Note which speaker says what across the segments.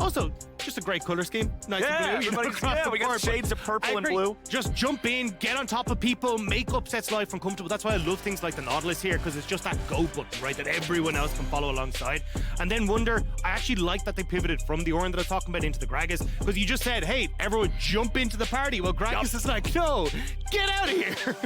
Speaker 1: Also, just a great color scheme. Nice and blue.
Speaker 2: We got shades of purple and blue.
Speaker 1: Just jump in, get on top of people, make Upset's life uncomfortable. That's why I love things like the Nautilus here, because it's just that go button, right, that everyone else can follow alongside. And then Wunder, I actually like that they pivoted from the Orin that I was talking about into the Gragas, because you just said, hey, everyone jump into the party. Well, Gragas is like, no, get out of here.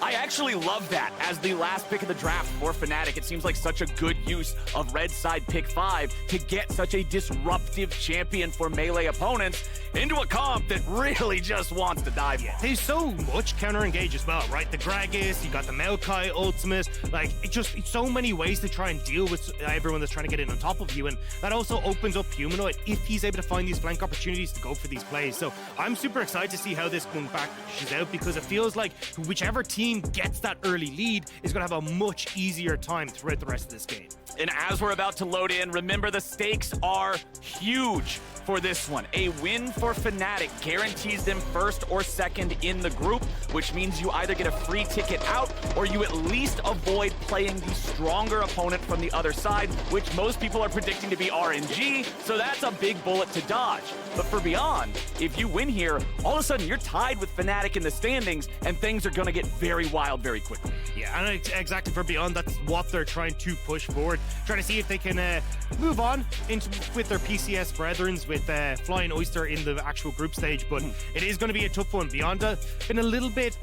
Speaker 2: I actually love that as the last pick of the draft for Fnatic. It seems like such a good use of red side pick 5 to get such a disruptive champion for melee opponents into a comp that really just wants to dive.
Speaker 1: There's so much counter engage as well, right? The Gragas, you got the Maokai ultimate, like it's so many ways to try and deal with everyone that's trying to get in on top of you, and that also opens up Humanoid if he's able to find these flank opportunities to go for these plays. So I'm super excited to see how this one back's out, because it feels like whichever team gets that early lead is going to have a much easier time throughout the rest of this game.
Speaker 2: And as we're about to load in, remember the stakes are huge for this one. A win for Fnatic guarantees them first or second in the group, which means you either get a free ticket out or you at least avoid playing the stronger opponent from the other side, which most people are predicting to be RNG, so that's a big bullet to dodge. But for Beyond, if you win here, all of a sudden you're tied with Fnatic in the standings, and things are going to get very wild very quickly.
Speaker 1: Yeah, and exactly for Beyond, that's what they're trying to push forward, trying to see if they can move on with their PCS brethrens with Flying Oyster in the actual group stage, but it is going to be a tough one. Beyond been a little bit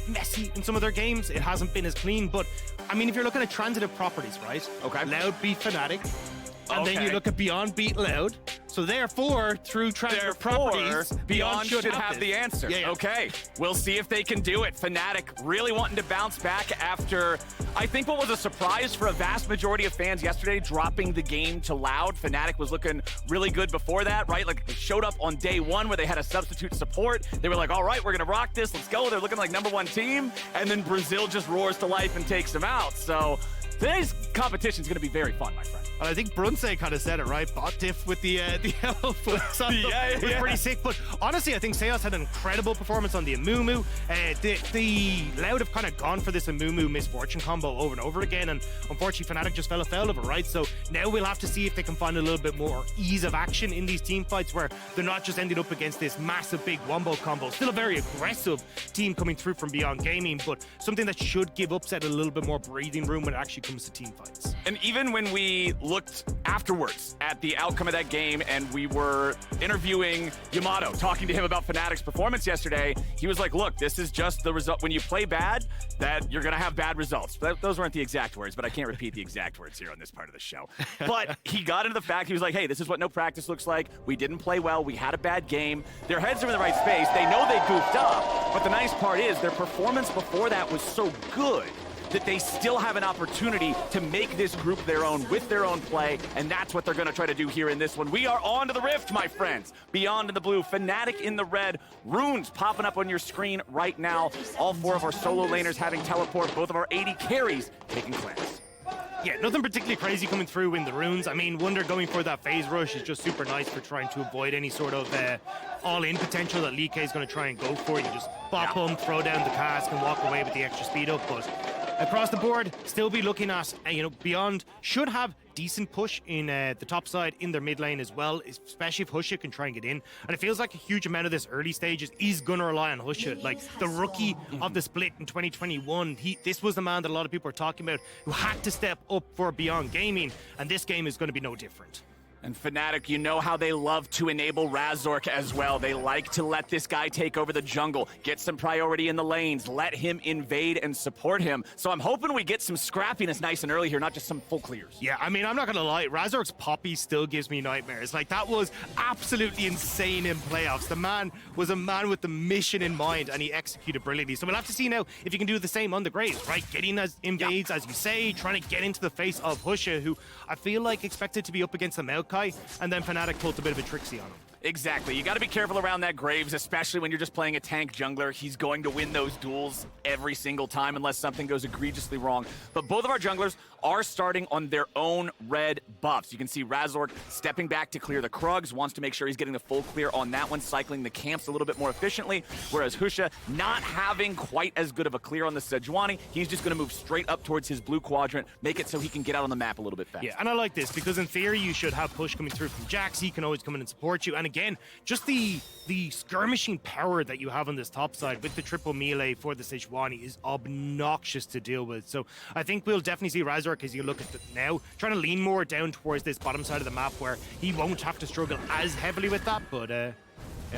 Speaker 1: messy in some of their games. It hasn't been as clean, but I mean, if you're looking at transitive properties, right?
Speaker 2: Okay.
Speaker 1: Loud beat Fnatic, and then you look at Beyond beat Loud. So therefore, through transitive properties,
Speaker 2: Beyond should have the answer.
Speaker 1: Yeah.
Speaker 2: Okay, we'll see if they can do it. Fnatic really wanting to bounce back after, I think, what was a surprise for a vast majority of fans yesterday, dropping the game to Loud. Fnatic was looking really good before that, right? Like, they showed up on day one where they had a substitute support. They were like, all right, we're going to rock this. Let's go. They're looking like #1 team. And then Brazil just roars to life and takes them out. So today's competition is going to be very fun, my friend.
Speaker 1: I think Brunsei kind of said it, right? Bot diff with the elf was pretty sick. But honestly, I think Sylas had an incredible performance on the Amumu. The Loud have kind of gone for this Amumu misfortune combo over and over again, and unfortunately Fnatic just fell afoul of it, right? So now we'll have to see if they can find a little bit more ease of action in these team fights, where they're not just ending up against this massive big wombo combo. Still a very aggressive team coming through from Beyond Gaming, but something that should give Upset a little bit more breathing room when it actually comes to team fights.
Speaker 2: And even when we looked afterwards at the outcome of that game and we were interviewing Yamato, talking to him about Fnatic's performance yesterday, he was like, look, this is just the result. When you play bad, that you're going to have bad results. Those weren't the exact words, but I can't repeat the exact words here on this part of the show. But he got into the fact, he was like, hey, this is what no practice looks like. We didn't play well. We had a bad game. Their heads are in the right space. They know they goofed up. But the nice part is their performance before that was so good that they still have an opportunity to make this group their own with their own play, and that's what they're going to try to do here in this one. We are on to the Rift, my friends. Beyond in the blue, Fnatic in the red, runes popping up on your screen right now. All 4 of our solo laners having teleport, both of our AD carries taking clans.
Speaker 1: Yeah, nothing particularly crazy coming through in the runes. I mean, Wunder going for that phase rush is just super nice for trying to avoid any sort of all-in potential that Likai is going to try and go for. You just bop them, throw down the cask, and walk away with the extra speed up. But across the board, still be looking at, Beyond should have decent push in the top side in their mid lane as well, especially if Husha can try and get in. And it feels like a huge amount of this early stages is going to rely on Husha. Like, the rookie of the split in 2021, this was the man that a lot of people are talking about who had to step up for Beyond Gaming, and this game is going to be no different.
Speaker 2: And Fnatic, you know how they love to enable Razork as well. They like to let this guy take over the jungle, get some priority in the lanes, let him invade and support him. So I'm hoping we get some scrappiness nice and early here, not just some full clears.
Speaker 1: Yeah, I mean, I'm not going to lie. Razork's Poppy still gives me nightmares. Like, that was absolutely insane in playoffs. The man was a man with the mission in mind, and he executed brilliantly. So we'll have to see now if you can do the same on the Graves, right? Getting as invades, as you say, trying to get into the face of Husha, who I feel like expected to be up against the Maokai, and then Fnatic pulled a bit of a tricksy on him.
Speaker 2: Exactly. You got to be careful around that Graves, especially when you're just playing a tank jungler. He's going to win those duels every single time unless something goes egregiously wrong. But both of our junglers are starting on their own red buffs. You can see Razork stepping back to clear the Krugs, wants to make sure he's getting the full clear on that one, cycling the camps a little bit more efficiently, whereas Husha not having quite as good of a clear on the Sejuani. He's just going to move straight up towards his blue quadrant, make it so he can get out on the map a little bit faster.
Speaker 1: Yeah, and I like this because in theory you should have push coming through from Jax. He can always come in and support you. And again, just the skirmishing power that you have on this top side with the triple melee for the Sejuani is obnoxious to deal with. So I think we'll definitely see Razork, as you look at it now, trying to lean more down towards this bottom side of the map where he won't have to struggle as heavily with that. But there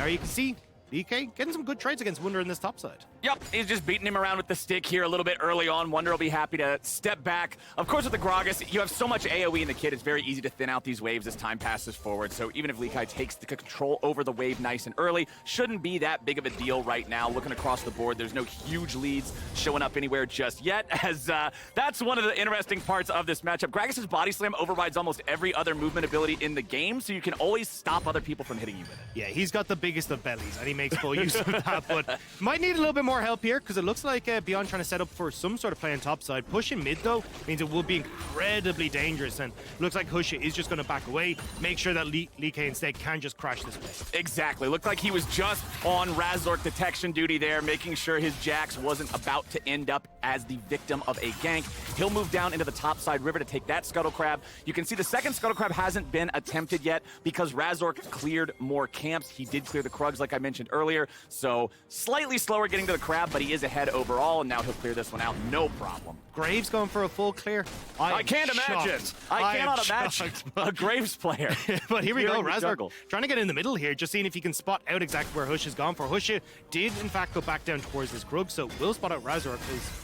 Speaker 1: you can see Likai getting some good trades against Wunder in this top side.
Speaker 2: Yep, he's just beating him around with the stick here a little bit early on. Wunder will be happy to step back. Of course, with the Gragas, you have so much AoE in the kit, it's very easy to thin out these waves as time passes forward. So even if Likai takes the control over the wave nice and early, shouldn't be that big of a deal right now. Looking across the board, there's no huge leads showing up anywhere just yet, as that's one of the interesting parts of this matchup. Gragas' body slam overrides almost every other movement ability in the game, so you can always stop other people from hitting you with it.
Speaker 1: Yeah, he's got the biggest of bellies, and he makes full use of that, but might need a little bit more help here, because it looks like Beyond trying to set up for some sort of play on top side. Pushing mid, though, means it will be incredibly dangerous, and it looks like Husha is just going to back away, make sure that Likai instead can just crash this wave.
Speaker 2: Exactly. Looked like he was just on Razork detection duty there, making sure his Jax wasn't about to end up as the victim of a gank. He'll move down into the top side river to take that Scuttle Crab. You can see the second Scuttle Crab hasn't been attempted yet because Razork cleared more camps. He did clear the Krugs, like I mentioned earlier, so slightly slower getting to the Crab, but he is ahead overall, and now he'll clear this one out, no problem.
Speaker 1: Graves going for a full clear?
Speaker 2: I can't imagine. I cannot imagine a Graves player.
Speaker 1: But here we go, Razork
Speaker 2: jungle.
Speaker 1: trying to get in the middle here, just seeing if he can spot out exactly where Husha's gone for. Husha did, in fact, go back down towards this Krug, so will spot out Razork, because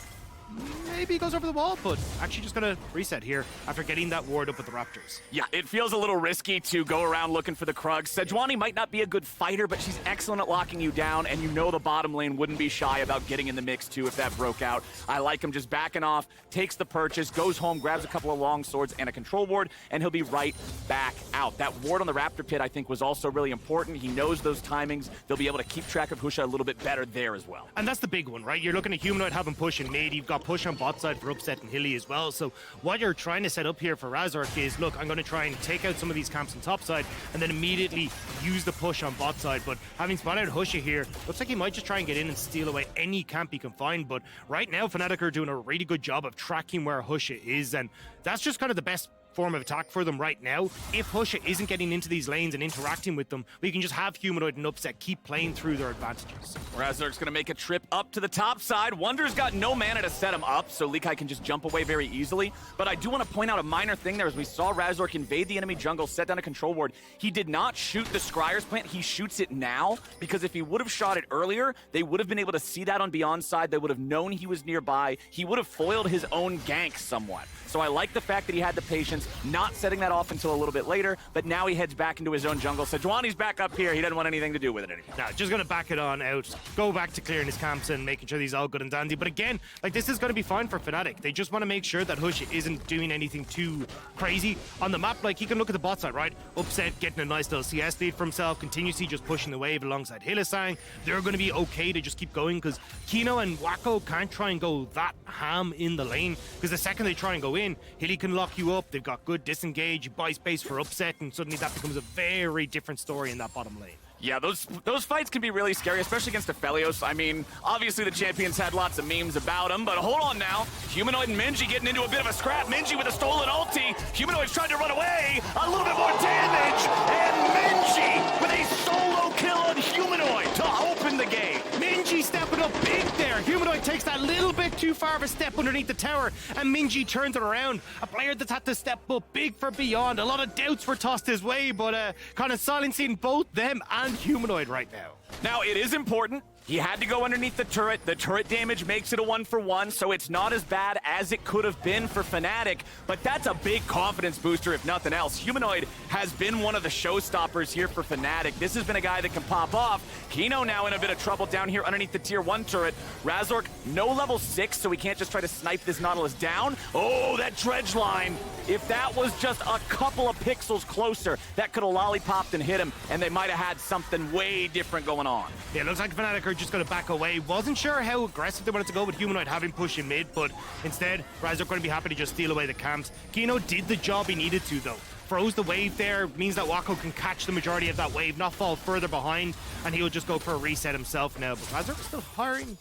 Speaker 1: maybe he goes over the wall, but actually just gonna reset here after getting that ward up with the Raptors.
Speaker 2: Yeah, it feels a little risky to go around looking for the Krugs. Sejuani might not be a good fighter, but she's excellent at locking you down, and you know the bottom lane wouldn't be shy about getting in the mix too if that broke out. I like him just backing off, takes the purchase, goes home, grabs a couple of long swords and a control ward, and he'll be right back out. That ward on the Raptor Pit, I think, was also really important. He knows those timings. They'll be able to keep track of Husha a little bit better there as well.
Speaker 1: And that's the big one, right? You're looking at Humanoid having push in mid. You've got push on bot side for Upset and Hilly as well. So what you're trying to set up here for Razork is, look, I'm going to try and take out some of these camps on top side and then immediately use the push on bot side. But having spotted out Husha here, looks like he might just try and get in and steal away any camp he can find. But right now, Fnatic are doing a really good job of tracking where Husha is, and that's just kind of the best form of attack for them right now. If Husha isn't getting into these lanes and interacting with them, we can just have Humanoid and Upset keep playing through their advantages.
Speaker 2: Razork's gonna make a trip up to the top side. Wunder's got no mana to set him up, so Likai can just jump away very easily. But I do want to point out a minor thing there. As we saw Razork invade the enemy jungle, set down a control ward, he did not shoot the Scryer's plant. He shoots it now, because if he would have shot it earlier, they would have been able to see that on Beyond side. They would have known he was nearby. He would have foiled his own gank somewhat. So I like the fact that he had the patience, not setting that off until a little bit later, but now he heads back into his own jungle. Sejuani's back up here. He doesn't want anything to do with it anymore.
Speaker 1: No, just going to back it on out, go back to clearing his camps and making sure he's all good and dandy. But again, like, this is going to be fine for Fnatic. They just want to make sure that Husha isn't doing anything too crazy on the map. Like, he can look at the bot side, right? Upset, getting a nice little CS lead for himself, continuously just pushing the wave alongside Hylissang. They're going to be okay to just keep going, because Kino and Wako can't try and go that ham in the lane, because the second they try and go in, Hilly can lock you up. They've got good disengage, you buy space for Upset, and suddenly that becomes a very different story in that bottom lane.
Speaker 2: Yeah, those fights can be really scary, especially against Aphelios. I mean, obviously the champions had lots of memes about him, but hold on now. Humanoid and Minji getting into a bit of a scrap. Minji with a stolen ulti. Humanoid's trying to run away. A little bit more damage. And Minji with a solo kill on Humanoid to open the game.
Speaker 1: Minji stepping up big there. Humanoid takes that little bit too far of a step underneath the tower, and Minji turns it around. A player that's had to step up big for Beyond. A lot of doubts were tossed his way, but kind of silencing both them and Humanoid right now.
Speaker 2: Now, it is important. He had to go underneath the turret. The turret damage makes it a 1-for-1, so it's not as bad as it could have been for Fnatic, but that's a big confidence booster if nothing else. Humanoid has been one of the showstoppers here for Fnatic. This has been a guy that can pop off. Kino now in a bit of trouble down here underneath the tier 1 turret. Razork, no level 6, so we can't just try to snipe this Nautilus goes down. Oh, that dredge line. If that was just a couple of pixels closer, that could have lollipopped and hit him, and they might have had something way different going on.
Speaker 1: Yeah, it looks like Fnatic are just going to back away. Wasn't sure how aggressive they wanted to go with Humanoid having push in mid, but instead, Razork going to be happy to just steal away the camps. Kino did the job he needed to, though. Froze the wave there, means that Wako can catch the majority of that wave, not fall further behind, and he'll just go for a reset himself now. But Razork is still hovering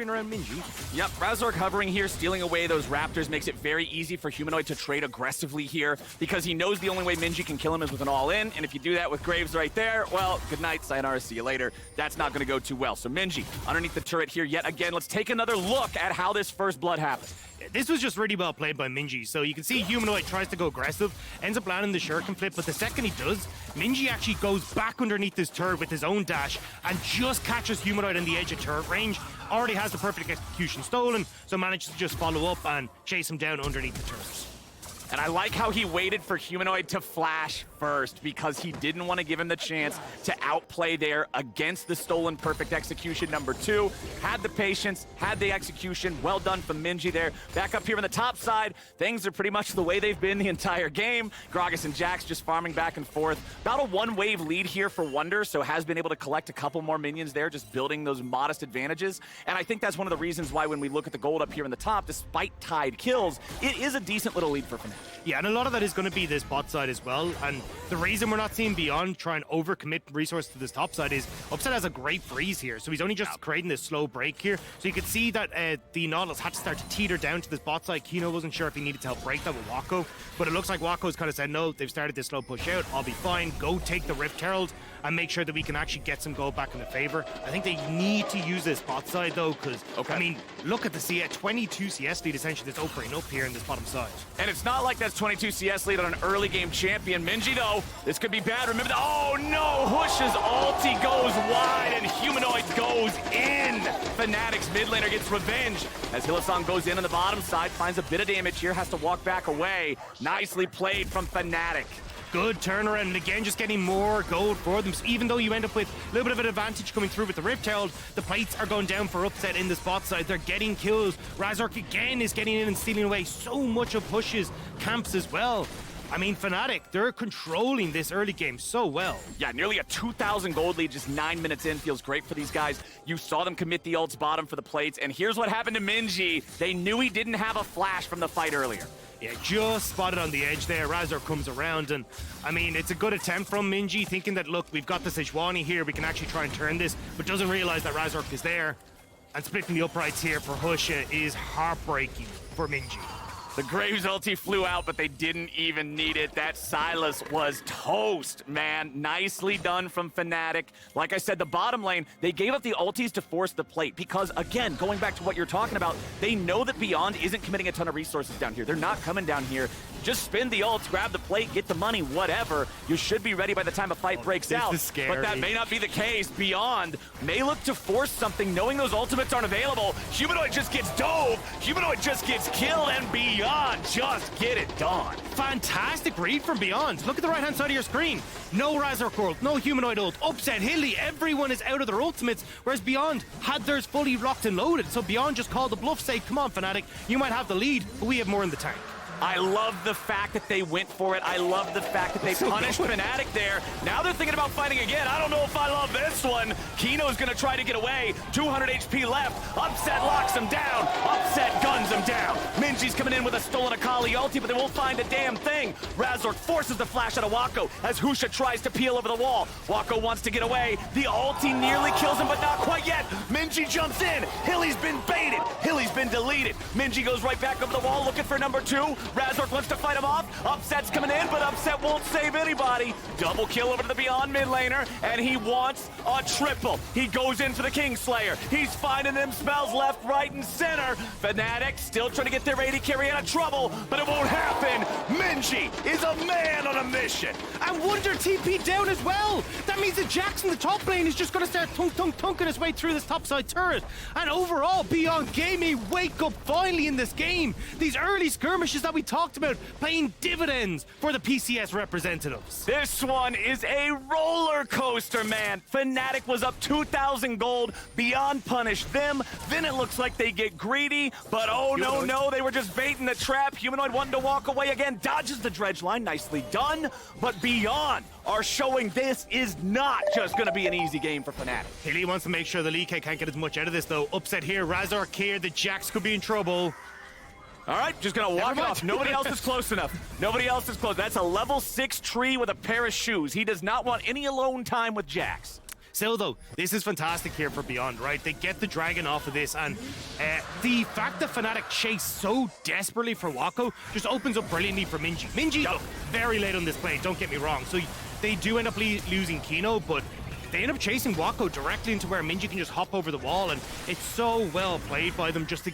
Speaker 1: around Minji.
Speaker 2: Yep, Razork hovering here, stealing away those Raptors, makes it very easy for Humanoid to trade aggressively here, because he knows the only way Minji can kill him is with an all-in, and if you do that with Graves right there, well, good night, sayonara, see you later. That's not going to go too well. So Minji, underneath the turret here yet again. Let's take another look at how this first blood happened.
Speaker 1: This was just really well played by Minji. So you can see Humanoid tries to go aggressive, ends up landing the shuriken flip, but the second he does, Minji actually goes back underneath this turret with his own dash and just catches Humanoid on the edge of turret range. Already has the perfect execution stolen, so manages to just follow up and chase him down underneath the turret.
Speaker 2: And I like how he waited for Humanoid to flash first, because he didn't want to give him the chance to outplay there against the stolen perfect execution number 2. Had the patience, had the execution. Well done from Minji there. Back up here on the top side, things are pretty much the way they've been the entire game. Gragas and Jax just farming back and forth. About a 1-wave lead here for Wunder, so has been able to collect a couple more minions there, just building those modest advantages. And I think that's one of the reasons why when we look at the gold up here in the top, despite tied kills, it is a decent little lead for Fnatic.
Speaker 1: Yeah, and a lot of that is going to be this bot side as well. And the reason we're not seeing Beyond try and overcommit resources to this top side is Upset has a great freeze here. So he's only just creating this slow break here. So you can see that the Nautilus had to start to teeter down to this bot side. Kino wasn't sure if he needed to help break that with Wako. But it looks like Wako's kind of said, no, they've started this slow push out. I'll be fine. Go take the Rift Herald and make sure that we can actually get some gold back in the favor. I think they need to use this bot side, though, because, I mean, look at the CS, 22 CS lead essentially that's opening up here in this bottom side.
Speaker 2: And it's not like that's 22 CS lead on an early game champion. Minji, though, this could be bad. Remember, oh no, Husha's ulti goes wide and Humanoid goes in. Fnatic's mid laner gets revenge as Hylissang goes in on the bottom side, finds a bit of damage here, has to walk back away. Nicely played from Fnatic.
Speaker 1: Good turnaround, and again, just getting more gold for them. So even though you end up with a little bit of an advantage coming through with the Rift Herald, the plates are going down for Upset in the spot side. They're getting kills. Razork again is getting in and stealing away so much of Hush's camps as well. I mean, Fnatic, they're controlling this early game so well.
Speaker 2: Yeah, nearly a 2,000 gold lead just 9 minutes in. Feels great for these guys. You saw them commit the ults bottom for the plates, and here's what happened to Minji. They knew he didn't have a flash from the fight earlier.
Speaker 1: Yeah, just spotted on the edge there. Razork comes around, and I mean, it's a good attempt from Minji, thinking that, look, we've got the Sejuani here, we can actually try and turn this, but doesn't realize that Razork is there. And splitting the uprights here for Husha is heartbreaking for Minji.
Speaker 2: The Graves ulti flew out, but they didn't even need it. That Sylas was toast, man. Nicely done from Fnatic. Like I said, the bottom lane, they gave up the ultis to force the plate because, again, going back to what you're talking about, they know that Beyond isn't committing a ton of resources down here. They're not coming down here. Just spin the ults, grab the plate, get the money, whatever. You should be ready by the time a fight breaks out. But that may not be the case. Beyond may look to force something, knowing those ultimates aren't available. Humanoid just gets dove. Humanoid just gets killed, and Beyond just get it done.
Speaker 1: Fantastic read from Beyond. Look at the right-hand side of your screen. No Razork ult, no Humanoid ult. Upset, Hilly, everyone is out of their ultimates, whereas Beyond had theirs fully locked and loaded. So Beyond just called the bluff, say, come on, Fnatic, you might have the lead, but we have more in the tank.
Speaker 2: I love the fact that they went for it. I love the fact that they punished Fnatic there. Now they're thinking about fighting again. I don't know if I love this one. Kino's gonna try to get away. 200 HP left. Upset locks him down. Upset guns him down. Minji's coming in with a stolen Akali ulti, but they won't find a damn thing. Razork forces the flash out of Wako as Husha tries to peel over the wall. Wako wants to get away. The ulti nearly kills him, but not quite yet. Minji jumps in. Hilly's been baited. Hilly's been deleted. Minji goes right back over the wall looking for number 2. Razork wants to fight him off. Upset's coming in, but Upset won't save anybody. Double kill over to the Beyond mid laner, and he wants a triple. He goes in for the Kingslayer. He's finding them spells left, right, and center. Fnatic still trying to get their AD carry out of trouble, but it won't happen. Minji is a man on a mission.
Speaker 1: And Wunder TP down as well. That means that Jax in the top lane is just going to start tunking his way through this topside turret. And overall, Beyond gave me wake up finally in this game. These early skirmishes that we we talked about, paying dividends for the PCS representatives.
Speaker 2: This one is a roller coaster, man. Fnatic was up 2,000 gold. Beyond punished them. Then it looks like they get greedy, but oh no, they were just baiting the trap. Humanoid wanting to walk away again, dodges the dredge line, nicely done. But Beyond are showing this is not just going to be an easy game for Fnatic.
Speaker 1: Hilly wants to make sure the Likai can't get as much out of this, though. Upset here, Razork here, the Jax could be in trouble.
Speaker 2: All right, just gonna walk it off. Nobody else is close enough. Nobody else is close. That's a level 6 tree with a pair of shoes. He does not want any alone time with Jax.
Speaker 1: Still, though, this is fantastic here for Beyond, right? They get the dragon off of this, and the fact that Fnatic chase so desperately for Wako just opens up brilliantly for Minji. Minji, look, very late on this play, don't get me wrong. So they do end up losing Kino, but they end up chasing Wako directly into where Minji can just hop over the wall, and it's so well played by them just to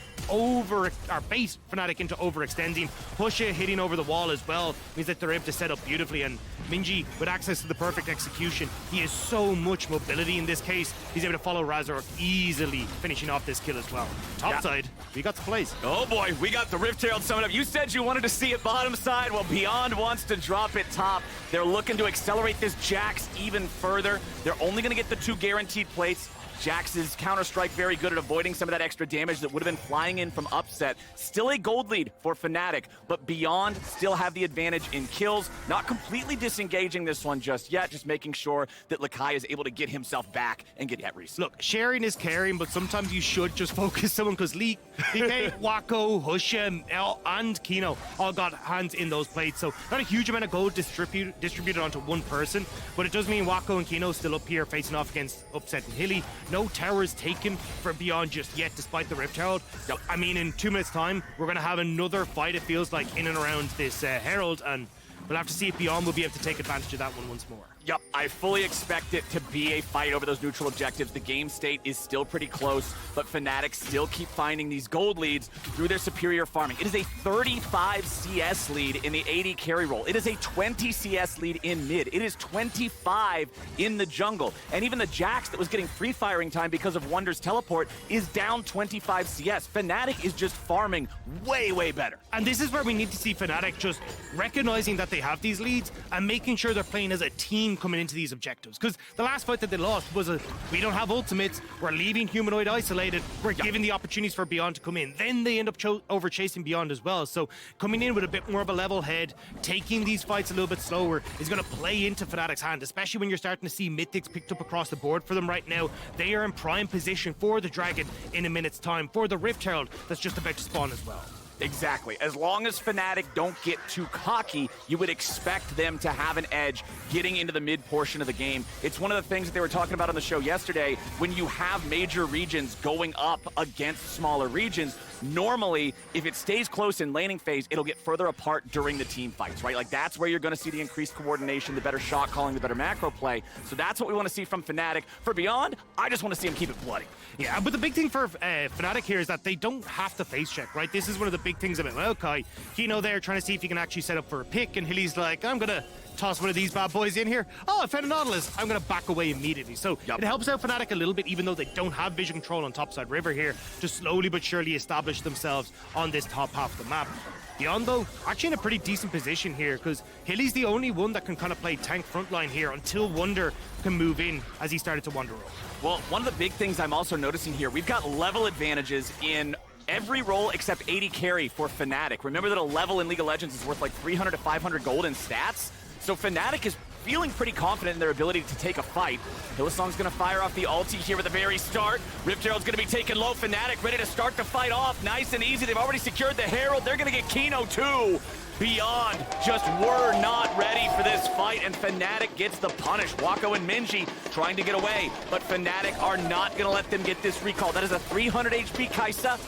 Speaker 1: bait Fnatic into overextending. Husha hitting over the wall as well means that they're able to set up beautifully, and Minji, with access to the perfect execution, he has so much mobility in this case. He's able to follow Razork easily, finishing off this kill as well. Top side, we got the plays.
Speaker 2: Oh boy, we got the Rift-Herald summon up. You said you wanted to see it bottom side. Well, Beyond wants to drop it top. They're looking to accelerate this Jax even further. They're only going to get the 2 guaranteed plates. Jax's Counter-Strike very good at avoiding some of that extra damage that would have been flying in from Upset. Still a gold lead for Fnatic, but Beyond still have the advantage in kills. Not completely disengaging this one just yet, just making sure that Likai is able to get himself back and get that reset.
Speaker 1: Look, sharing is caring, but sometimes you should just focus someone, because Likai, Wako, Husha, and Kino all got hands in those plates, so not a huge amount of gold distributed onto one person, but it does mean Wako and Kino still up here facing off against Upset and Hilly. No towers taken for Beyond just yet, despite the Rift Herald. I mean, in 2 minutes' time, we're going to have another fight, it feels like, in and around this Herald, and we'll have to see if Beyond will be able to take advantage of that one once more.
Speaker 2: Yep, I fully expect it to be a fight over those neutral objectives. The game state is still pretty close, but Fnatic still keep finding these gold leads through their superior farming. It is a 35 CS lead in the AD carry role. It is a 20 CS lead in mid. It is 25 in the jungle. And even the Jax that was getting free firing time because of Wunder's teleport is down 25 CS. Fnatic is just farming way, way better.
Speaker 1: And this is where we need to see Fnatic just recognizing that they have these leads and making sure they're playing as a team coming into these objectives, because the last fight that they lost was we don't have ultimates, we're leaving Humanoid isolated, we're giving the opportunities for Beyond to come in. Then they end up over chasing Beyond as well, so coming in with a bit more of a level head, taking these fights a little bit slower is going to play into Fnatic's hand, especially when you're starting to see mythics picked up across the board for them right now. They are in prime position for the Dragon in a minute's time, for the Rift Herald that's just about to spawn as well.
Speaker 2: Exactly. As long as Fnatic don't get too cocky, you would expect them to have an edge getting into the mid portion of the game. It's one of the things that they were talking about on the show yesterday. When you have major regions going up against smaller regions, normally, if it stays close in laning phase, it'll get further apart during the team fights, right? Like, that's where you're going to see the increased coordination, the better shot calling, the better macro play. So that's what we want to see from Fnatic. For Beyond, I just want to see him keep it bloody.
Speaker 1: Yeah, but the big thing for Fnatic here is that they don't have to face check, right? This is one of the big things about Maokai. Kino there trying to see if he can actually set up for a pick, and Hilly's like, I'm going to toss one of these bad boys in here. Oh, I found a Nautilus. I'm going to back away immediately. So it helps out Fnatic a little bit, even though they don't have vision control on topside river here, to slowly but surely establish themselves on this top half of the map. Beyond, though, actually in a pretty decent position here, because Hilly's the only one that can kind of play tank frontline here until Wunder can move in as he started to wander over.
Speaker 2: Well, one of the big things I'm also noticing here, we've got level advantages in every role except AD carry for Fnatic. Remember that a level in League of Legends is worth like 300 to 500 gold in stats? So Fnatic is feeling pretty confident in their ability to take a fight. Hylissang's gonna fire off the ulti here at the very start. Rift Herald's gonna be taken low. Fnatic ready to start the fight off. Nice and easy. They've already secured the Herald. They're gonna get Kino too. Beyond just were not ready for this fight, and Fnatic gets the punish. Wako and Minji trying to get away, but Fnatic are not gonna let them get this recall. That is a 300 HP Kai'Sa.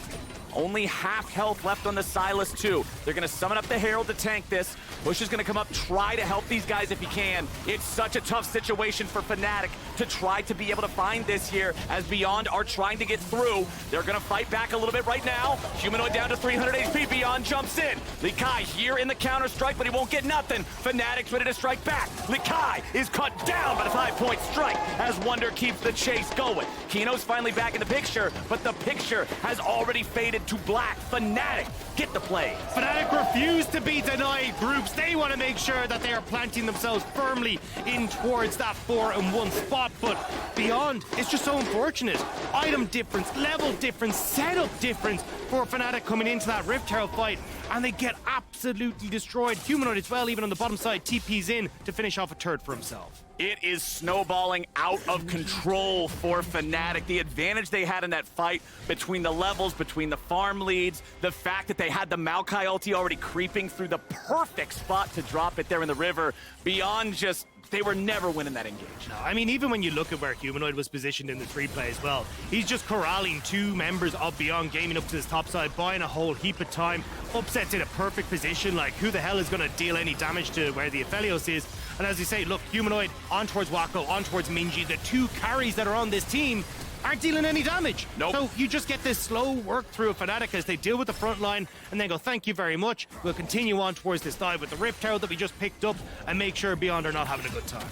Speaker 2: Only half health left on the Sylas too. They're gonna summon up the Herald to tank this. Bush is gonna come up, try to help these guys if he can. It's such a tough situation for Fnatic to try to be able to find this here, as Beyond are trying to get through. They're gonna fight back a little bit right now. Humanoid down to 300 HP, Beyond jumps in. Likai here in the counter strike, but he won't get nothing. Fnatic's ready to strike back. Likai is cut down by the 5-point strike as Wunder keeps the chase going. Kino's finally back in the picture, but the picture has already faded to black. Fnatic get the play.
Speaker 1: Fnatic refuse to be denied groups. They want to make sure that they are planting themselves firmly in towards that 4-1 spot. But beyond, it's just so unfortunate. Item difference, level difference, setup difference for Fnatic coming into that Rift Herald fight. And they get absolutely destroyed. Humanoid as well, even on the bottom side, TP's in to finish off a turret for himself.
Speaker 2: It is snowballing out of control for Fnatic. The advantage they had in that fight between the levels, between the farm leads, the fact that they had the Maokai ulti already creeping through the perfect spot to drop it there in the river, beyond just, they were never winning that engage.
Speaker 1: No, I mean, even when you look at where Humanoid was positioned in the 3-play as well, he's just corralling 2 members of Beyond Gaming up to his top side, buying a whole heap of time. Upset's in a perfect position, like who the hell is going to deal any damage to where the Aphelios is? And as you say, look, Humanoid on towards Wako, on towards Minji, the 2 carries that are on this team aren't dealing any damage.
Speaker 2: Nope.
Speaker 1: So you just get this slow work through of Fnatic as they deal with the front line and then go, thank you very much. We'll continue on towards this dive with the Rift Herald that we just picked up and make sure Beyond are not having a good time.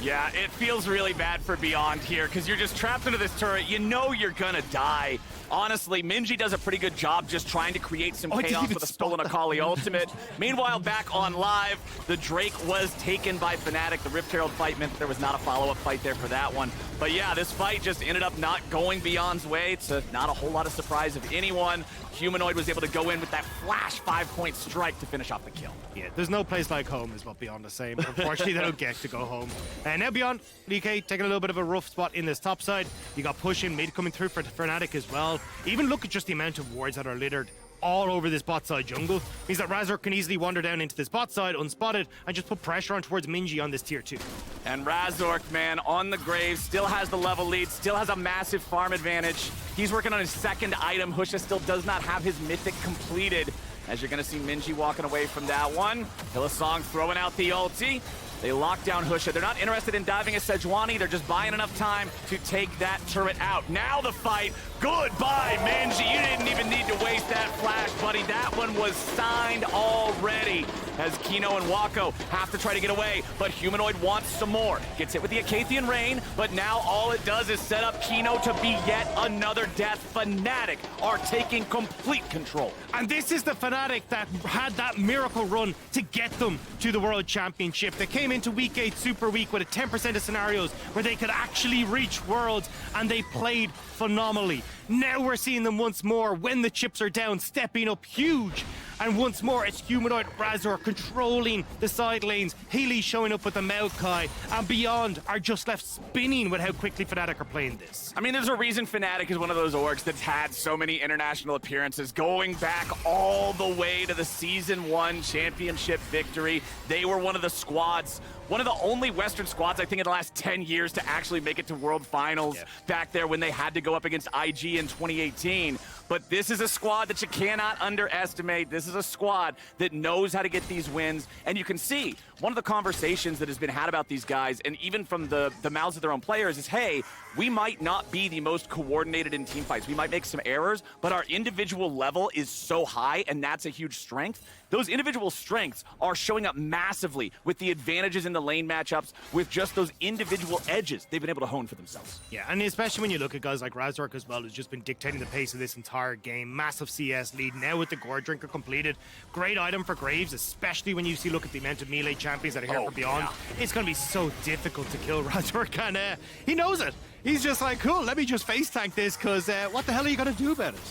Speaker 2: Yeah, it feels really bad for Beyond here because you're just trapped into this turret. You know you're gonna die. Honestly, Minji does a pretty good job just trying to create some chaos with a stolen Akali ultimate. Meanwhile, back on live, the Drake was taken by Fnatic. The Rift Herald fight meant there was not a follow-up fight there for that one. But yeah, this fight just ended up not going Beyond's way. It's not a whole lot of surprise of anyone. Humanoid was able to go in with that flash 5-point strike to finish off the kill.
Speaker 1: Yeah, there's no place like home is what Beyond is saying. Unfortunately, they don't get to go home. And now Beyond, Likai taking a little bit of a rough spot in this top side. You got push in mid coming through for Fnatic as well. Even look at just the amount of wards that are littered all over this bot side jungle. Means that Razork can easily wander down into this bot side unspotted and just put pressure on towards Minji on this tier 2.
Speaker 2: And Razork, man, on the grave, still has the level lead, still has a massive farm advantage. He's working on his second item. Husha still does not have his mythic completed. As you're gonna see Minji walking away from that one. Hylissang throwing out the ulti. They lock down Husha. They're not interested in diving a Sejuani. They're just buying enough time to take that turret out. Now the fight. Goodbye, Minji. You didn't even need to waste that flash, buddy. That one was signed already. As Kino and Wako have to try to get away, but Humanoid wants some more. Gets hit with the Acathian Rain, but now all it does is set up Kino to be yet another death. Fnatic are taking complete control.
Speaker 1: And this is the Fnatic that had that miracle run to get them to the World Championship. They came into Week 8 Super Week with a 10% of scenarios where they could actually reach Worlds, and they played phenomenally. Now we're seeing them once more when the chips are down, stepping up huge. And once more, it's Humanoid Razork controlling the side lanes. Healy showing up with the Maokai, and Beyond are just left spinning with how quickly Fnatic are playing this.
Speaker 2: I mean, there's a reason Fnatic is one of those orgs that's had so many international appearances, going back all the way to the Season 1 championship victory. They were one of the squads, one of the only Western squads, I think, in the last 10 years to actually make it to World Finals back there when they had to go up against IG in 2018. But this is a squad that you cannot underestimate. This is a squad that knows how to get these wins. And you can see one of the conversations that has been had about these guys, and even from the mouths of their own players, is, hey, we might not be the most coordinated in team fights. We might make some errors, but our individual level is so high, and that's a huge strength. Those individual strengths are showing up massively with the advantages in the lane matchups, with just those individual edges they've been able to hone for themselves.
Speaker 1: Yeah, and especially when you look at guys like Razork as well, who's just been dictating the pace of this entire game. Massive CS lead now with the Gore Drinker completed. Great item for Graves, especially when you look at the amount of melee champions that are here for Beyond. Yeah. It's going to be so difficult to kill Razork, and he knows it. He's just like, cool, let me just face tank this, because what the hell are you going to do about it?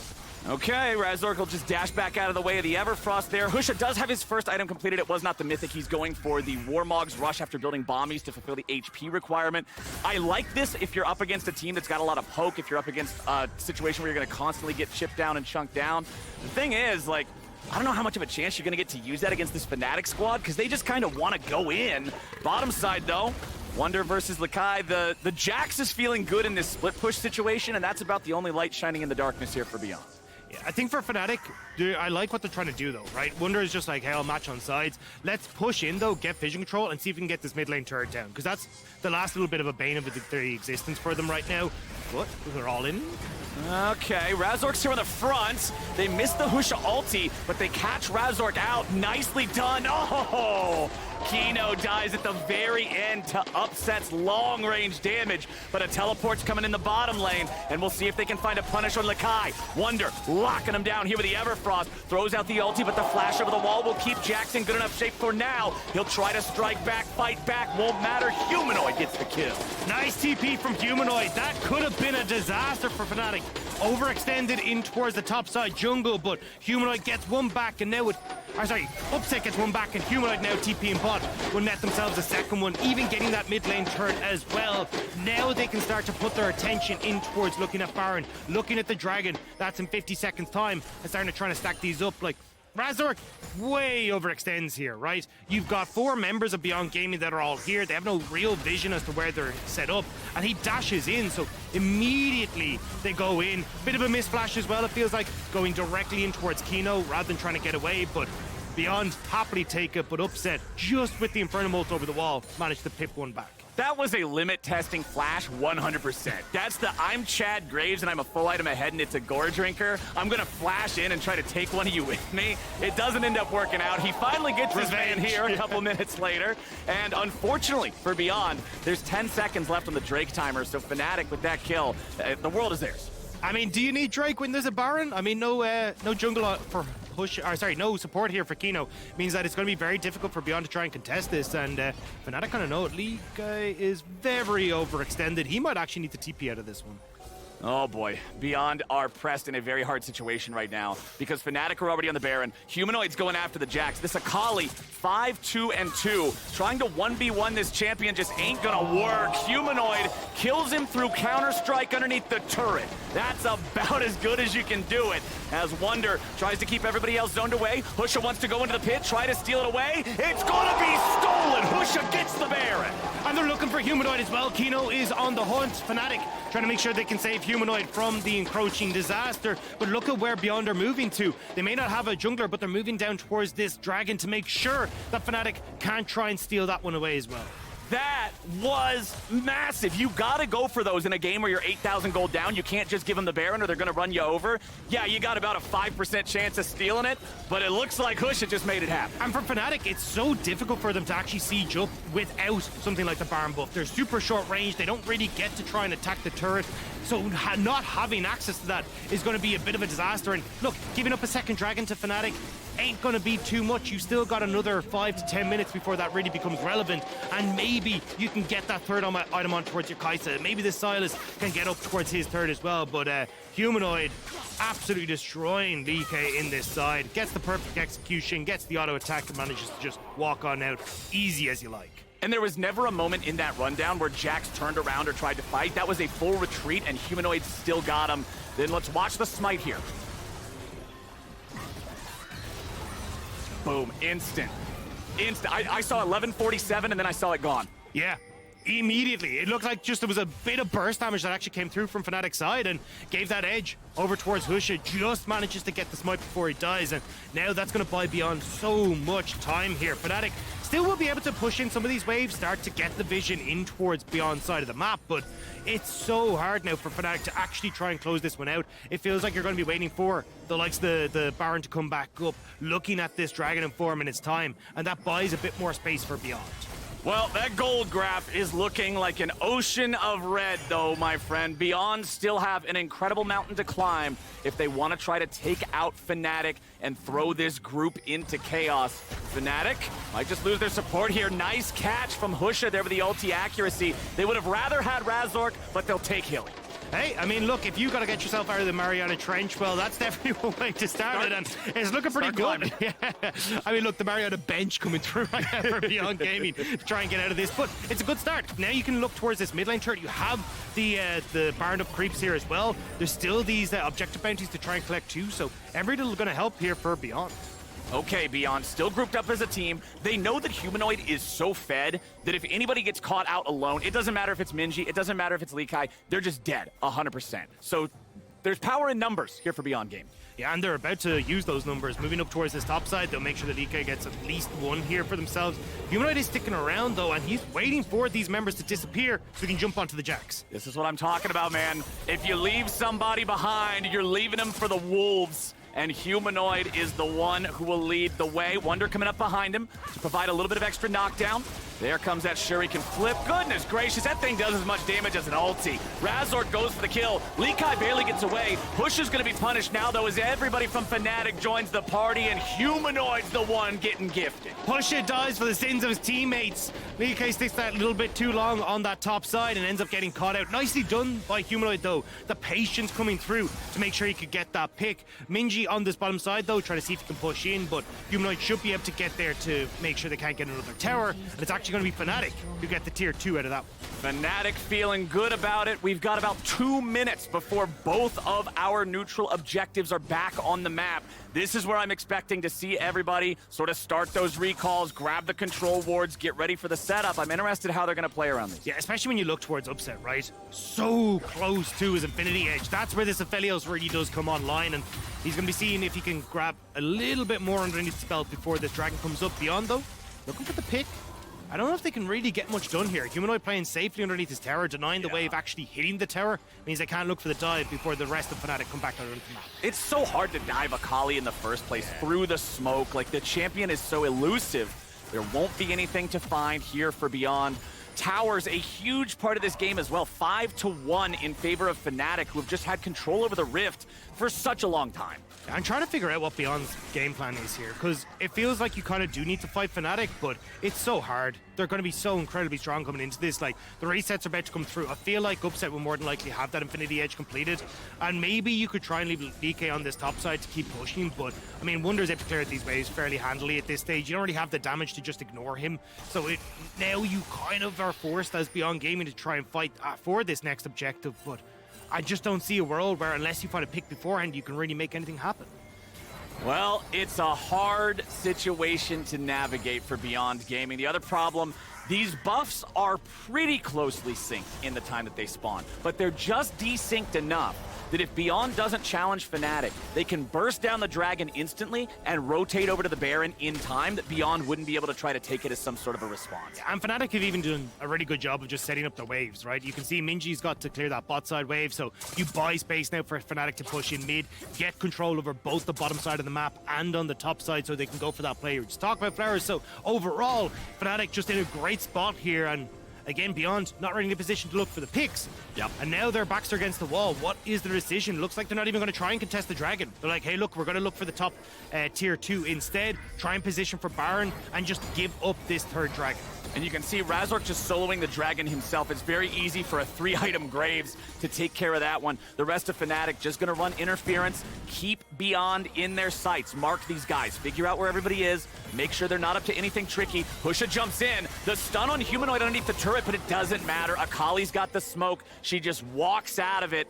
Speaker 2: Okay, Razork will just dash back out of the way of the Everfrost there. Husha does have his first item completed. It was not the Mythic. He's going for the Warmog's Rush after building Bombies to fulfill the HP requirement. I like this if you're up against a team that's got a lot of poke, if you're up against a situation where you're going to constantly get chipped down and chunked down. The thing is, like, I don't know how much of a chance you're going to get to use that against this Fnatic squad, because they just kind of want to go in. Bottom side, though, Wunder versus Likai. The Jax is feeling good in this split push situation, and that's about the only light shining in the darkness here for Beyond.
Speaker 1: I think for Fnatic, I like what they're trying to do, though, right? Wunder is just like, hey, I'll match on sides. Let's push in, though, get vision control, and see if we can get this mid lane turret down, because that's the last little bit of a bane of the existence for them right now. But they're all in.
Speaker 2: Okay, Razork's here on the front. They missed the Husha ulti, but they catch Razork out. Nicely done. Oh, Kino dies at the very end to Upset's long-range damage, but a teleport's coming in the bottom lane, and we'll see if they can find a punish on Likai. Wunder locking him down here with the Everfrost, throws out the ulti, but the flash over the wall will keep Jax in good enough shape for now. He'll try to strike back, fight back, won't matter. Humanoid gets the kill.
Speaker 1: Nice TP from Humanoid. That could have been a disaster for Fnatic. Overextended in towards the top side jungle, but Humanoid gets one back, and now Upset gets one back, and Humanoid now TP and bot will net themselves a second one, even getting that mid lane turn as well. Now they can start to put their attention in towards looking at Baron, looking at the Dragon. That's in 50 seconds time, and starting to try to stack these up. Like, Razork way overextends here, right? You've got 4 members of Beyond Gaming that are all here. They have no real vision as to where they're set up, and he dashes in, so immediately they go in. Bit of a misflash as well, it feels like, going directly in towards Kino rather than trying to get away, but Beyond happily take it, but Upset, just with the Inferno ult over the wall, managed to pip one back.
Speaker 2: That was a limit testing flash 100%. That's the I'm Chad Graves and I'm a full item ahead and it's a gore drinker. I'm gonna flash in and try to take one of you with me. It doesn't end up working out. He finally gets his man here a couple minutes later. And unfortunately for Beyond, there's 10 seconds left on the Drake timer. So Fnatic with that kill, the world is theirs.
Speaker 1: I mean, do you need Drake when there's a Baron? I mean, no jungle for Husha, no support here for Kino. Means that it's going to be very difficult for Beyond to try and contest this, and Fnatic kind of know it. Likai is very overextended. He might actually need to TP out of this one.
Speaker 2: Oh boy, Beyond are pressed in a very hard situation right now because Fnatic are already on the Baron. Humanoid's going after the Jax. This Akali, 5-2-2. Trying to 1v1 this champion just ain't gonna work. Humanoid kills him through Counter-Strike underneath the turret. That's about as good as you can do it. As Wunder tries to keep everybody else zoned away. Husha wants to go into the pit, try to steal it away. It's gonna be stolen! Husha gets the Baron!
Speaker 1: And they're looking for Humanoid as well. Kino is on the hunt. Fnatic trying to make sure they can save Humanoid from the encroaching disaster. But look at where Beyond are moving to. They may not have a jungler, but they're moving down towards this dragon to make sure that Fnatic can't try and steal that one away as well.
Speaker 2: That was massive. You gotta go for those in a game where you're 8,000 gold down. You can't just give them the Baron or they're gonna run you over. Yeah, you got about a 5% chance of stealing it, but it looks like Husha just made it happen.
Speaker 1: And for Fnatic, it's so difficult for them to actually siege up without something like the Baron buff. They're super short range. They don't really get to try and attack the turret. So not having access to that is going to be a bit of a disaster. And look, giving up a second dragon to Fnatic ain't going to be too much. You still got another 5 to 10 minutes before that really becomes relevant. And maybe you can get that third item on towards your Kai'Sa. Maybe the Sylas can get up towards his third as well. But Humanoid absolutely destroying Likai in this side. Gets the perfect execution, gets the auto attack, and manages to just walk on out easy as you like.
Speaker 2: And there was never a moment in that rundown where Jax turned around or tried to fight. That was a full retreat, and Humanoid still got him. Then let's watch the smite here. Boom, instant. I saw 1147, and then I saw it gone.
Speaker 1: Yeah. Immediately. It looked like just there was a bit of burst damage that actually came through from Fnatic's side and gave that edge over towards Husha. Just manages to get the smite before he dies, and now that's going to buy Beyond so much time here. Fnatic still will be able to push in some of these waves, start to get the vision in towards Beyond's side of the map, but it's so hard now for Fnatic to actually try and close this one out. It feels like you're going to be waiting for the likes of the Baron to come back up, looking at this Dragon in 4 minutes time, and that buys a bit more space for Beyond.
Speaker 2: Well, that gold graph is looking like an ocean of red, though, my friend. Beyond still have an incredible mountain to climb if they want to try to take out Fnatic and throw this group into chaos. Fnatic might just lose their support here. Nice catch from Husha there with the ulti accuracy. They would have rather had Razork, but they'll take Hilly.
Speaker 1: Hey, I mean, look, if you got to get yourself out of the Mariana Trench, well, that's definitely one way to start it, and it's looking pretty good. Yeah. I mean, look, the Mariana bench coming through right now for Beyond Gaming to try and get out of this, but it's a good start. Now you can look towards this mid lane turret. You have the Baron up creeps here as well. There's still these objective bounties to try and collect too, so every little going to help here for Beyond.
Speaker 2: Okay, Beyond, still grouped up as a team. They know that Humanoid is so fed that if anybody gets caught out alone, it doesn't matter if it's Minji, it doesn't matter if it's Likai, they're just dead, 100%. So there's power in numbers here for Beyond Game.
Speaker 1: Yeah, and they're about to use those numbers. Moving up towards this top side, they'll make sure that Likai gets at least one here for themselves. Humanoid is sticking around, though, and he's waiting for these members to disappear so he can jump onto the Jax.
Speaker 2: This is what I'm talking about, man. If you leave somebody behind, you're leaving them for the wolves. and Humanoid is the one who will lead the way. Wunder coming up behind him to provide a little bit of extra knockdown. There comes that Shuriken flip. Goodness gracious, that thing does as much damage as an ulti. Razork goes for the kill. Likai barely gets away. Husha's gonna be punished now, though, as everybody from Fnatic joins the party, and Humanoid's the one getting gifted.
Speaker 1: Husha dies for the sins of his teammates. Likai sticks that little bit too long on that top side and ends up getting caught out. Nicely done by Humanoid, though. The patience coming through to make sure he could get that pick. Minji on this bottom side, though, trying to see if he can push in, but Humanoid should be able to get there to make sure they can't get another tower. And it's actually going to be Fnatic who get the tier 2 out of that.
Speaker 2: Fnatic feeling good about it. We've got about 2 minutes before both of our neutral objectives are back on the map. This is where I'm expecting to see everybody sort of start those recalls, grab the control wards, get ready for the setup. I'm interested how they're going to play around this.
Speaker 1: Yeah, especially when you look towards Upset, right? So close to his Infinity Edge. That's where this Aphelios really does come online, and he's going to be seeing if he can grab a little bit more underneath the spell before this dragon comes up. Beyond, though, looking for the pick. I don't know if they can really get much done here. Humanoid playing safely underneath his tower, denying the wave actually hitting the tower, means they can't look for the dive before the rest of Fnatic come back onto the map.
Speaker 2: It's so hard to dive Akali in the first place through the smoke. Like, the champion is so elusive. There won't be anything to find here for Beyond. Towers, a huge part of this game as well. 5-1 in favor of Fnatic, who have just had control over the Rift for such a long time.
Speaker 1: I'm trying to figure out what Beyond's game plan is here, because it feels like you kind of do need to fight Fnatic, but it's so hard. They're going to be so incredibly strong coming into this. Like, the resets are about to come through. I feel like Upset will more than likely have that Infinity Edge completed, and maybe you could try and leave Likai on this top side to keep pushing, but, I mean, Wunder's able to clear these waves fairly handily at this stage. You don't really have the damage to just ignore him, so now you kind of are forced as Beyond Gaming to try and fight for this next objective, but I just don't see a world where, unless you find a pick beforehand, you can really make anything happen.
Speaker 2: Well, it's a hard situation to navigate for Beyond Gaming. The other problem, these buffs are pretty closely synced in the time that they spawn, but they're just desynced enough that if Beyond doesn't challenge Fnatic, they can burst down the dragon instantly and rotate over to the Baron in time that Beyond wouldn't be able to try to take it as some sort of a response.
Speaker 1: And Fnatic have even done a really good job of just setting up the waves, right? You can see Minji's got to clear that bot side wave, so you buy space now for Fnatic to push in mid, get control over both the bottom side of the map and on the top side so they can go for that play. Just talk about Flowers, so overall, Fnatic just in a great spot here, and again, Beyond not really in a position to look for the picks.
Speaker 2: Yep.
Speaker 1: And now their backs are against the wall. What is the decision? Looks like they're not even going to try and contest the dragon. They're like, hey, look, we're going to look for the top tier 2 instead, try and position for Baron, and just give up this third dragon.
Speaker 2: And you can see Razork just soloing the dragon himself. It's very easy for a 3-item Graves to take care of that one. The rest of Fnatic just going to run interference, keep Beyond in their sights, mark these guys, figure out where everybody is, make sure they're not up to anything tricky. Husha jumps in, the stun on Humanoid underneath the turret, but it doesn't matter. Akali's got the smoke. She just walks out of it.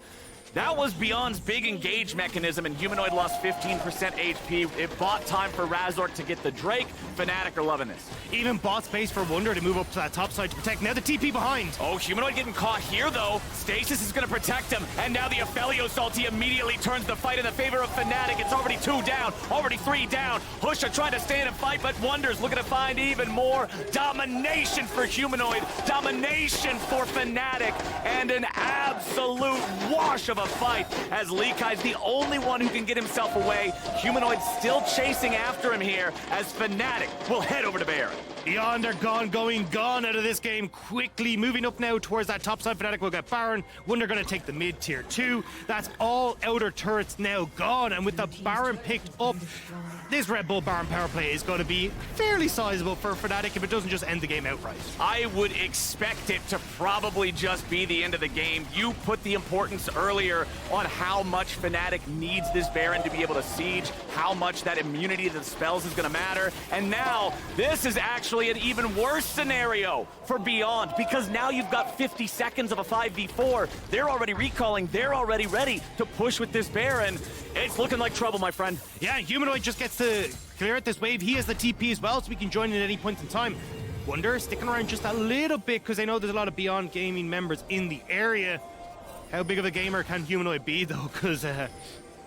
Speaker 2: That was Beyond's big engage mechanism, and Humanoid lost 15% HP. It bought time for Razork to get the Drake. Fnatic are loving this.
Speaker 1: Even bought space for Wunder to move up to that top side to protect. Now the TP behind.
Speaker 2: Oh, Humanoid getting caught here, though. Stasis is going to protect him, and now the Aphelios ulti immediately turns the fight in the favor of Fnatic. It's already 2 down, already 3 down. Husha trying to stand and fight, but Wunder's looking to find even more. Domination for Humanoid, domination for Fnatic, and an absolute wash of a fight as Likai's the only one who can get himself away. Humanoid still chasing after him here as Fnatic will head over to Baron.
Speaker 1: Beyond are gone out of this game quickly. Moving up now towards that top side. Fnatic will get Baron. Wunder going to take the mid tier 2. That's all outer turrets now gone. And with the Baron picked up, this Red Bull Baron power play is going to be fairly sizable for Fnatic if it doesn't just end the game outright.
Speaker 2: I would expect it to probably just be the end of the game. You put the importance earlier on how much Fnatic needs this Baron to be able to siege, how much that immunity to the spells is going to matter. And now, this is actually an even worse scenario for Beyond, because now you've got 50 seconds of a 5v4. They're already recalling. They're already ready to push with this Baron. It's looking like trouble, my friend.
Speaker 1: Yeah, Humanoid just gets to clear out this wave. He has the TP as well, so we can join in at any point in time. Wunder sticking around just a little bit because I know there's a lot of Beyond Gaming members in the area. How big of a gamer can Humanoid be, though? Because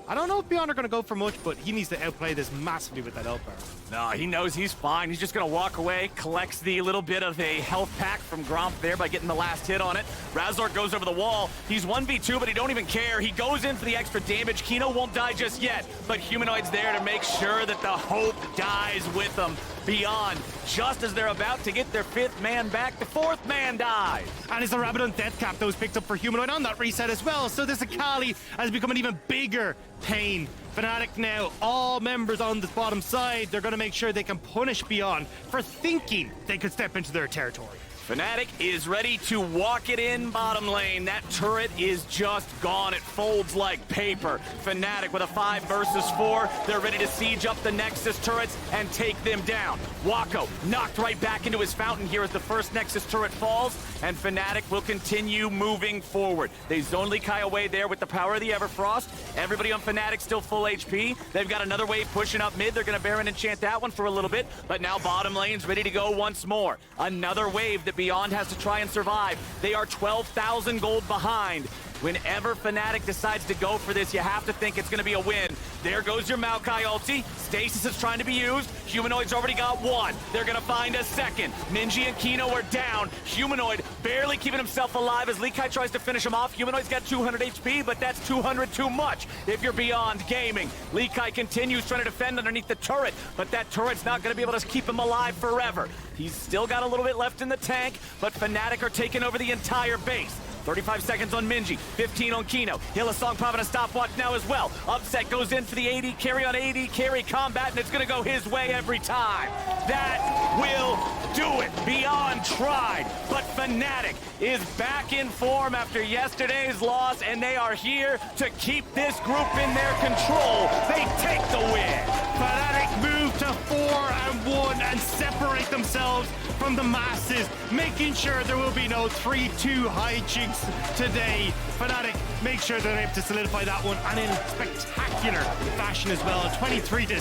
Speaker 1: I don't know if Beyond are going to go for much, but he needs to outplay this massively with that ult bar.
Speaker 2: No, he knows he's fine. He's just going to walk away, collects the little bit of a health pack from Gromp there by getting the last hit on it. Razork goes over the wall. He's 1v2, but he don't even care. He goes in for the extra damage. Kino won't die just yet, but Humanoid's there to make sure that the hope dies with them. Beyond, just as they're about to get their 5th man back, the 4th man dies.
Speaker 1: And it's a Rabadon Death Cap that was picked up for Humanoid on that reset as well. So this Akali has become an even bigger pain. Fnatic now, all members on the bottom side, they're going to make sure they can punish Beyond for thinking they could step into their territory.
Speaker 2: Fnatic is ready to walk it in bottom lane. That turret is just gone. It folds like paper. Fnatic with a 5 versus 4. They're ready to siege up the Nexus turrets and take them down. Wako knocked right back into his fountain here as the first Nexus turret falls, and Fnatic will continue moving forward. They zone Likai away there with the power of the Everfrost. Everybody on Fnatic still full HP. They've got another wave pushing up mid. They're going to Baron enchant that one for a little bit, but now bottom lane's ready to go once more. Another wave that Beyond has to try and survive. They are 12,000 gold behind. Whenever Fnatic decides to go for this, you have to think it's going to be a win. There goes your Maokai ulti. Stasis is trying to be used. Humanoid's already got 1. They're going to find a 2nd. Minji and Kino are down. Humanoid barely keeping himself alive as Likai tries to finish him off. Humanoid's got 200 HP, but that's 200 too much if you're Beyond Gaming. Likai continues trying to defend underneath the turret, but that turret's not going to be able to keep him alive forever. He's still got a little bit left in the tank, but Fnatic are taking over the entire base. 35 seconds on Minji, 15 on Kino. Hylissang popping a stopwatch now as well. Upset goes in for the AD carry on AD carry combat, and it's going to go his way every time. That will do it. Beyond tried, but Fnatic is back in form after yesterday's loss, and they are here to keep this group in their control. They take the win.
Speaker 1: Fnatic move to 4-1 and separate themselves from the masses, making sure there will be no 3-2 hijinks today. Fnatic make sure they're able to solidify that one, and in spectacular fashion as well. 23-7,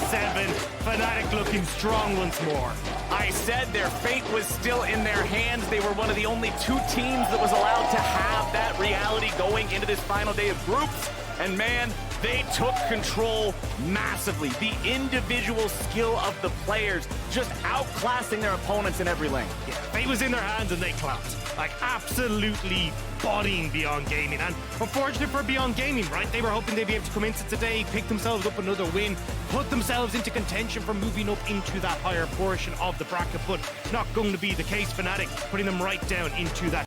Speaker 1: Fnatic looking strong once more.
Speaker 2: I said their fate was still in their hands. They were one of the only 2 teams that was allowed to have that reality going into this final day of groups. And man, they took control massively. The individual skill of the players just outclassing their opponents in every lane.
Speaker 1: Yeah, fate was in their hands and they clapped. Like absolutely bodying Beyond Gaming. And unfortunate for Beyond Gaming, right? They were hoping they'd be able to come into today, pick themselves up another win, put themselves into contention for moving up into that higher portion of the bracket, but not going to be the case. Fnatic putting them right down into that